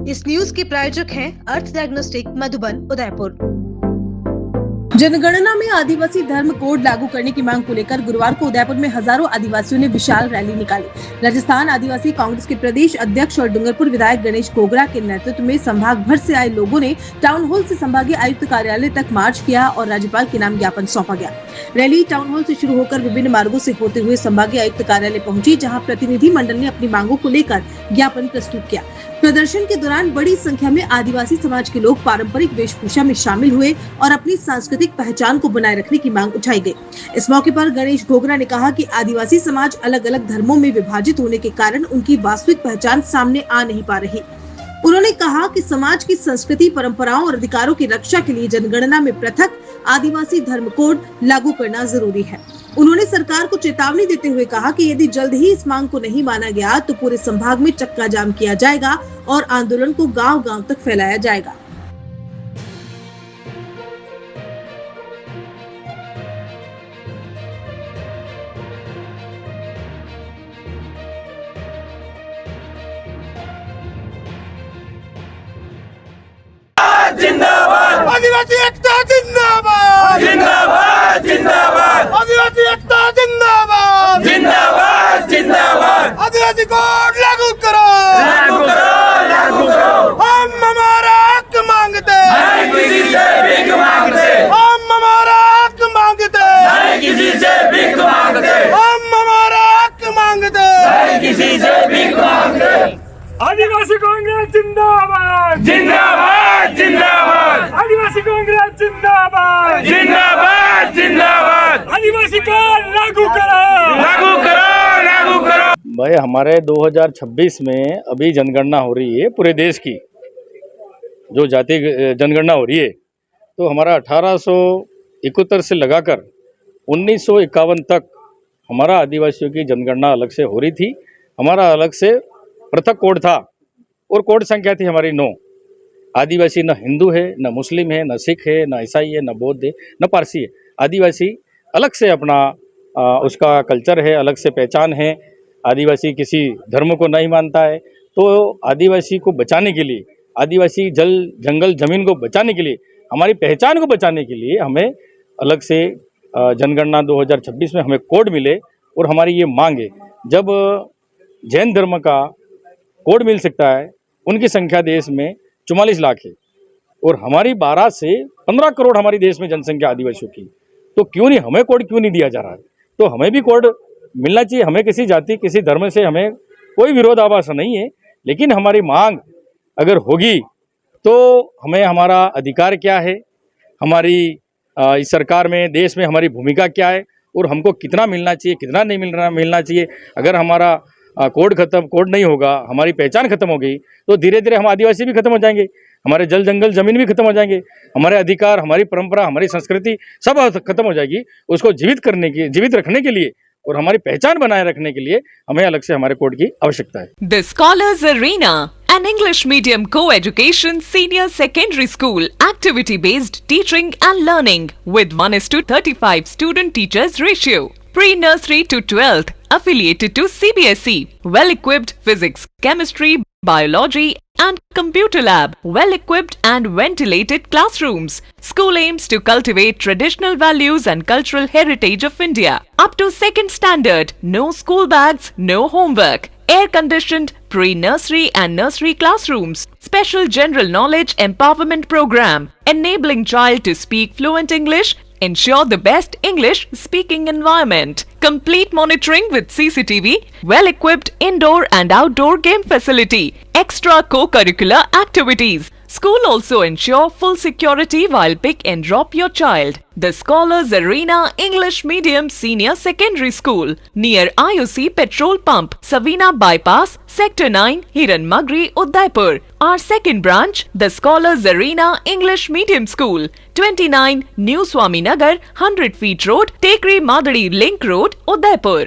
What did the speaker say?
इस न्यूज के प्रायोजक हैं अर्थ डायग्नोस्टिक मधुबन उदयपुर। जनगणना में आदिवासी धर्म कोड लागू करने की मांग को लेकर गुरुवार को उदयपुर में हजारों आदिवासियों ने विशाल रैली निकाली। राजस्थान आदिवासी कांग्रेस के प्रदेश अध्यक्ष और डूंगरपुर विधायक गणेश गोगरा के नेतृत्व में संभाग भर से आए लोगों ने टाउन हॉल से संभागीय आयुक्त कार्यालय तक मार्च किया और राज्यपाल के नाम ज्ञापन सौंपा गया। रैली टाउन हॉल से शुरू होकर विभिन्न मार्गों से होते हुए संभागीय आयुक्त कार्यालय पहुंची, जहां प्रतिनिधि मंडल ने अपनी मांगों को लेकर ज्ञापन प्रस्तुत किया। प्रदर्शन के दौरान बड़ी संख्या में आदिवासी समाज के लोग पारंपरिक वेशभूषा में शामिल हुए और अपनी सांस्कृतिक पहचान को बनाए रखने की मांग उठाई गई। इस मौके पर गणेश गोगरा ने कहा कि आदिवासी समाज अलग अलग धर्मों में विभाजित होने के कारण उनकी वास्तविक पहचान सामने आ नहीं पा रही। उन्होंने कहा कि समाज की संस्कृति, परंपराओं और अधिकारों की रक्षा के लिए जनगणना में पृथक आदिवासी धर्म कोड लागू करना जरूरी है। उन्होंने सरकार को चेतावनी देते हुए कहा कि यदि जल्द ही इस मांग को नहीं माना गया तो पूरे संभाग में चक्का जाम किया जाएगा और आंदोलन को गांव-गांव तक फैलाया जाएगा। जिंदाबाद आदिवासी एकता, जिंदाबाद जिंदाबाद जिंदाबाद आदिवासी एकता, जिंदाबाद जिंदाबाद जिंदाबाद आदिवासी कोड लागू करो, लागू करो, लागू करो। हम हमारा हक मांगते हैं, किसी से भीख मांगते। हम हमारा हक मांगते हैं, किसी से भीख मांगते। हम हमारा हक मांगते हैं, किसी से भीख मांगते। आदिवासी कांग्रेस जिंदाबाद जिंदाबाद जिंदाबाद आदिवासी कांग्रेस जिंदाबाद जिंदाबाद जिंदाबाद आदिवासी का लागू करो, लागू करो, लागू करो। भाई हमारे 2026 में अभी जनगणना हो रही है पूरे देश की, जो जाति जनगणना हो रही है। तो हमारा 1871 से लगाकर 1951 तक हमारा आदिवासियों की जनगणना अलग से हो रही थी। हमारा अलग से पृथक कोड था और कोड संख्या थी हमारी 9। आदिवासी न हिंदू है, न मुस्लिम है, न सिख है, न ईसाई है, न बौद्ध है, न पारसी है। आदिवासी अलग से अपना उसका कल्चर है, अलग से पहचान है। आदिवासी किसी धर्म को नहीं मानता है। तो आदिवासी को बचाने के लिए, आदिवासी जल जंगल जमीन को बचाने के लिए, हमारी पहचान को बचाने के लिए हमें अलग से जनगणना 2026 में हमें कोड मिले। और हमारी ये मांग है, जब जैन धर्म का कोड मिल सकता है, उनकी संख्या देश में 44 लाख है और हमारी 12 से 15 करोड़ हमारी देश में जनसंख्या आदिवासियों की, तो क्यों नहीं हमें कोड क्यों नहीं दिया जा रहा है? तो हमें भी कोड मिलना चाहिए। हमें किसी जाति किसी धर्म से हमें कोई विरोधाभास नहीं है, लेकिन हमारी मांग अगर होगी तो हमें हमारा अधिकार क्या है, हमारी इस सरकार में देश में हमारी भूमिका क्या है और हमको कितना मिलना चाहिए, कितना नहीं मिलना चाहिए। अगर हमारा कोड नहीं होगा, हमारी पहचान खत्म हो गई तो धीरे धीरे हम आदिवासी भी खत्म हो जाएंगे, हमारे जल जंगल जमीन भी खत्म हो जाएंगे, हमारे अधिकार, हमारी परंपरा, हमारी संस्कृति सब खत्म हो जाएगी। उसको जीवित रखने के लिए और हमारी पहचान बनाए रखने के लिए हमें अलग से हमारे कोड की आवश्यकता है। The Scholars Arena, an English medium co-education senior secondary school, activity-based teaching and learning with 1:35 student-teachers ratio. Pre-nursery to 12th, affiliated to CBSE. Well-equipped physics, chemistry, biology and computer lab. Well-equipped and ventilated classrooms. School aims to cultivate traditional values and cultural heritage of India. Up to 2nd standard, no school bags, no homework. Air-conditioned pre-nursery and nursery classrooms. Special general knowledge empowerment program, enabling child to speak fluent English. Ensure the best English speaking environment. Complete monitoring with CCTV. Well-equipped indoor and outdoor game facility. Extra co-curricular activities. School also ensure full security while pick and drop your child. The Scholars Arena English Medium Senior Secondary School near IOC Petrol Pump, Savina Bypass, Sector 9, Hiranmagri, Udaipur. Our second branch, the Scholars Arena English Medium School, 29 New Swaminagar, 100 Feet Road, Tekri Madadi Link Road, Udaipur.